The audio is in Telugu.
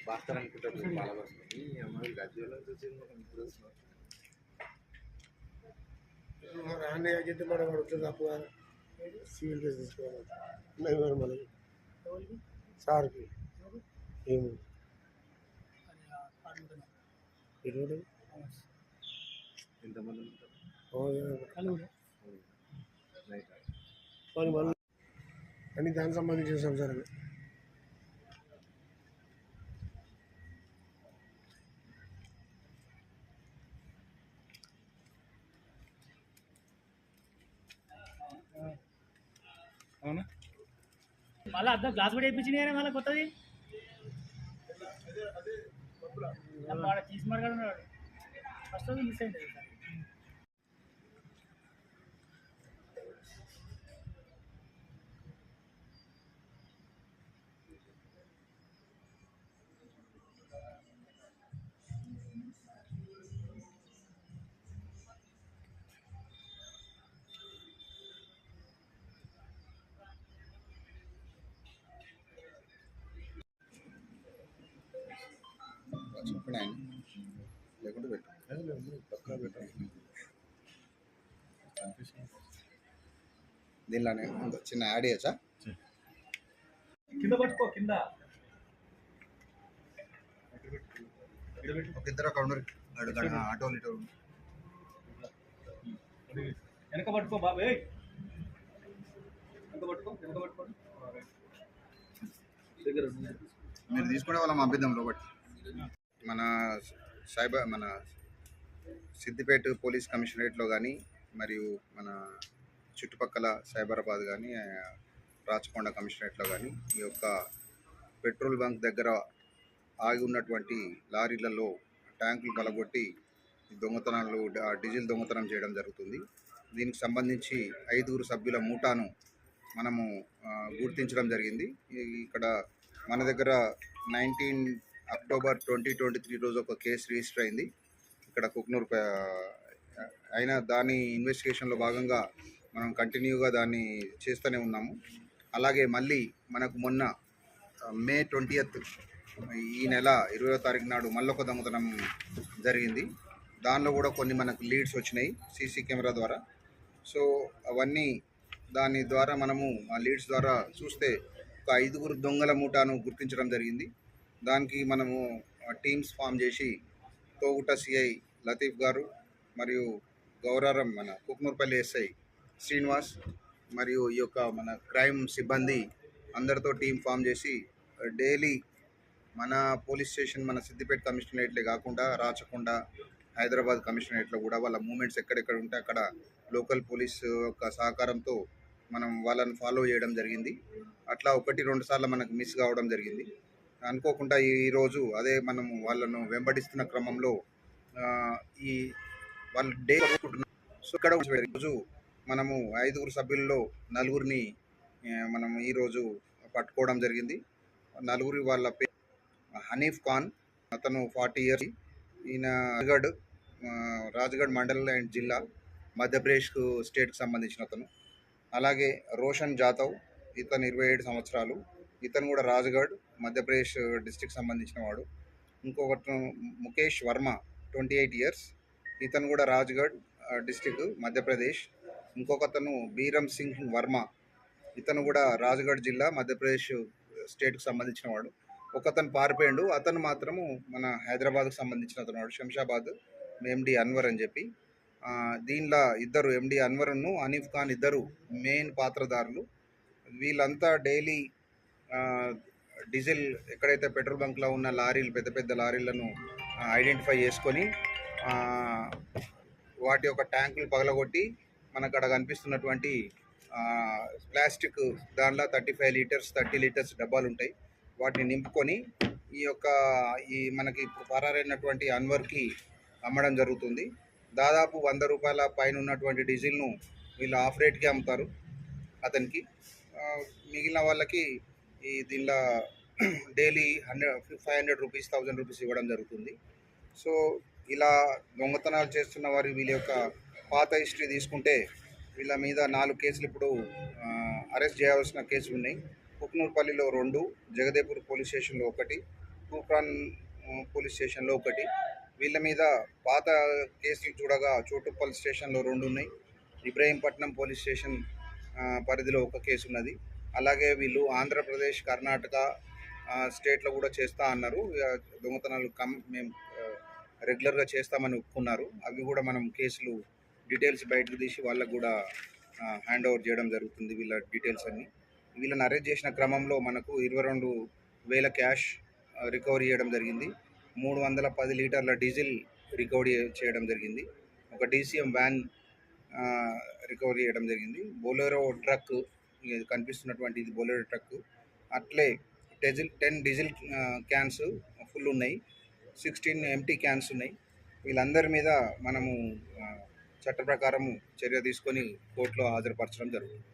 బాస్తారనుకుంటారు చాలా వస్తుంది అమ్మాయి గజ్జలో చూసి రాండి అయితే మనం పడుతుంది అప్పు సివిల్ కేసు తీసుకోవాలి మనకి సార్కి ఏమి ఎంతమంది మళ్ళీ అని దానికి సంబంధించిన సంసారమే. అవునా మళ్ళీ అర్థం గ్లాస్ కూడా వేయించినాయి మళ్ళీ కొత్తది తీసి మరగడు ఫస్ట్ మిస్ అయింది. చెప్పిన ఆయన లేకుంటే పెట్టు పక్కా పెట్టు దీనిలోనే చిన్న యాడ్ చేయచ్చా కింద పట్టుకో కింద ఒక ఇద్దరు కౌంటర్ ఆటోలు ఇటో వెనక పట్టుకో బాబే వెనక పట్టుకో మీరు తీసుకునే వాళ్ళం పంపిద్దాం లోపటి. మన మన సిద్దిపేట పోలీస్ కమిషనరేట్లో కానీ మరియు మన చుట్టుపక్కల సైబరాబాద్ కానీ రాచకొండ కమిషనరేట్లో కానీ ఈ యొక్క పెట్రోల్ బంక్ దగ్గర ఆగి ఉన్నటువంటి లారీలలో ట్యాంకులు పలగొట్టి దొంగతనాలు డీజిల్ దొంగతనం చేయడం జరుగుతుంది. దీనికి సంబంధించి 5 సభ్యుల మూటాను మనము గుర్తించడం జరిగింది. ఇక్కడ మన దగ్గర 19 అక్టోబర్ 2023 రోజు ఒక కేసు రిజిస్టర్ అయింది ఇక్కడ కుక్నూర్ అయినా. దాని ఇన్వెస్టిగేషన్లో భాగంగా మనం కంటిన్యూగా దాన్ని చేస్తూనే ఉన్నాము. అలాగే మళ్ళీ మనకు మొన్న మే 20th ఈ నెల 20వ తారీఖు నాడు మళ్ళొక దొంగతనం జరిగింది. దానిలో కూడా కొన్ని మనకు లీడ్స్ వచ్చినాయి సీసీ కెమెరా ద్వారా. సో అవన్నీ దాని ద్వారా మనము ఆ లీడ్స్ ద్వారా చూస్తే ఒక 5 దొంగల మూటాను గుర్తించడం జరిగింది. దానికి మనము టీమ్స్ ఫామ్ చేసి తోగుట సిఐ లతీఫ్ గారు మరియు గౌరారం మన కుక్నూర్పల్లి ఎస్ఐ శ్రీనివాస్ మరియు ఈ యొక్క మన క్రైమ్ సిబ్బంది అందరితో టీం ఫామ్ చేసి డైలీ మన పోలీస్ స్టేషన్ మన సిద్దిపేట కమిషనరేట్లే కాకుండా రాచకొండ హైదరాబాద్ కమిషనరేట్లో కూడా వాళ్ళ మూమెంట్స్ ఎక్కడెక్కడ ఉంటే అక్కడ లోకల్ పోలీస్ యొక్క సహకారంతో మనం వాళ్ళని ఫాలో చేయడం జరిగింది. అట్లా 1-2 సార్లు మనకు మిస్ కావడం జరిగింది. అనుకోకుండా ఈరోజు అదే మనము వాళ్ళను వెంబడిస్తున్న క్రమంలో ఈ వాళ్ళు డే కొట్టుకుంటున్నారు. సో ఇక్కడ ఈరోజు మనము 5 సభ్యుల్లో 4 మనం ఈరోజు పట్టుకోవడం జరిగింది. 4 వాళ్ళ పేరు హనీఫ్ ఖాన్, అతను 40 years, ఈయన రాజ్గఢ్ మండల్ అండ్ జిల్లా మధ్యప్రదేశ్ స్టేట్కి సంబంధించిన అతను. అలాగే రోషన్ జాదవ్, ఇతను 27 సంవత్సరాలు, ఇతను కూడా రాజ్గఢ్ మధ్యప్రదేశ్ డిస్టిక్ సంబంధించిన వాడు. ఇంకొకటి ముఖేష్ వర్మ 28 years, ఇతను కూడా రాజ్గఢ్ డిస్టిక్ మధ్యప్రదేశ్. ఇంకొకతను బీరం సింగ్ వర్మ, ఇతను కూడా రాజ్గఢ్ జిల్లా మధ్యప్రదేశ్ స్టేట్కి సంబంధించిన వాడు. ఒకతను పారిపోయాడు, అతను మాత్రము మన హైదరాబాద్కు సంబంధించిన అతను వాడు, శంషాబాద్ ఎండి అన్వర్ అని చెప్పి. దీనిలో ఇద్దరు ఎండి అన్వర్ను హనీఫ్ ఖాన్ ఇద్దరు మెయిన్ పాత్రధారులు. వీళ్ళంతా డైలీ డీజిల్ ఎక్కడైతే పెట్రోల్ బంక్లో ఉన్న లారీలు పెద్ద పెద్ద లారీలను ఐడెంటిఫై చేసుకొని వాటి యొక్క ట్యాంకులు పగలగొట్టి మనకు అక్కడ కనిపిస్తున్నటువంటి ప్లాస్టిక్ దాంట్లో 35 లీటర్స్ 30 లీటర్స్ డబ్బాలు ఉంటాయి, వాటిని నింపుకొని ఈ మనకి పరారైనటువంటి అన్వర్కి అమ్మడం జరుగుతుంది. దాదాపు ₹100 పైన ఉన్నటువంటి డీజిల్ను వీళ్ళు ఆఫ్ రేట్కి అమ్ముతారు అతనికి. మిగిలిన వాళ్ళకి దీనిలో డైలీ ₹500 ₹1000 ఇవ్వడం జరుగుతుంది. సో ఇలా దొంగతనాలు చేస్తున్న వారి వీళ్ళ యొక్క పాత హిస్టరీ తీసుకుంటే వీళ్ళ మీద 4 కేసులు ఇప్పుడు అరెస్ట్ చేయాల్సిన కేసులు ఉన్నాయి. కుక్నూర్పల్లిలో 2, జగదేపూర్ పోలీస్ స్టేషన్లో 1, తూప్రాన్ పోలీస్ స్టేషన్లో 1. వీళ్ళ మీద పాత కేసులు చూడగా చోటుప్పల్ స్టేషన్లో 2 ఉన్నాయి. ఇబ్రహీంపట్నం పోలీస్ స్టేషన్ పరిధిలో 1 కేసు ఉన్నది. అలాగే వీళ్ళు ఆంధ్రప్రదేశ్, కర్ణాటక స్టేట్లో కూడా చేస్తూ అన్నారు. దొంగతనాలు మేము రెగ్యులర్గా చేస్తామని ఒప్పుకున్నారు. అవి కూడా మనం కేసులు డీటెయిల్స్ బయటకు తీసి వాళ్ళకు కూడా హ్యాండ్ ఓవర్ చేయడం జరుగుతుంది. వీళ్ళ డీటెయిల్స్ అన్నీ వీళ్ళని అరెస్ట్ చేసిన క్రమంలో మనకు 22,000 క్యాష్ రికవరీ చేయడం జరిగింది. 310 లీటర్ల డీజిల్ రికవరీ చేయడం జరిగింది. ఒక DCM వ్యాన్ రికవరీ చేయడం జరిగింది. బొలెరో ట్రక్, ఇది కనిపిస్తున్నటువంటి ఇది బొలెరో ట్రక్. అట్లే 10 డీజిల్ క్యాన్స్ ఫుల్ ఉన్నాయి, 16 ఎంటీ క్యాన్స్ ఉన్నాయి. వీళ్ళందరి మీద మనము చట్ట ప్రకారం చర్య తీసుకొని కోర్టులో హాజరుపరచడం జరుగుతుంది.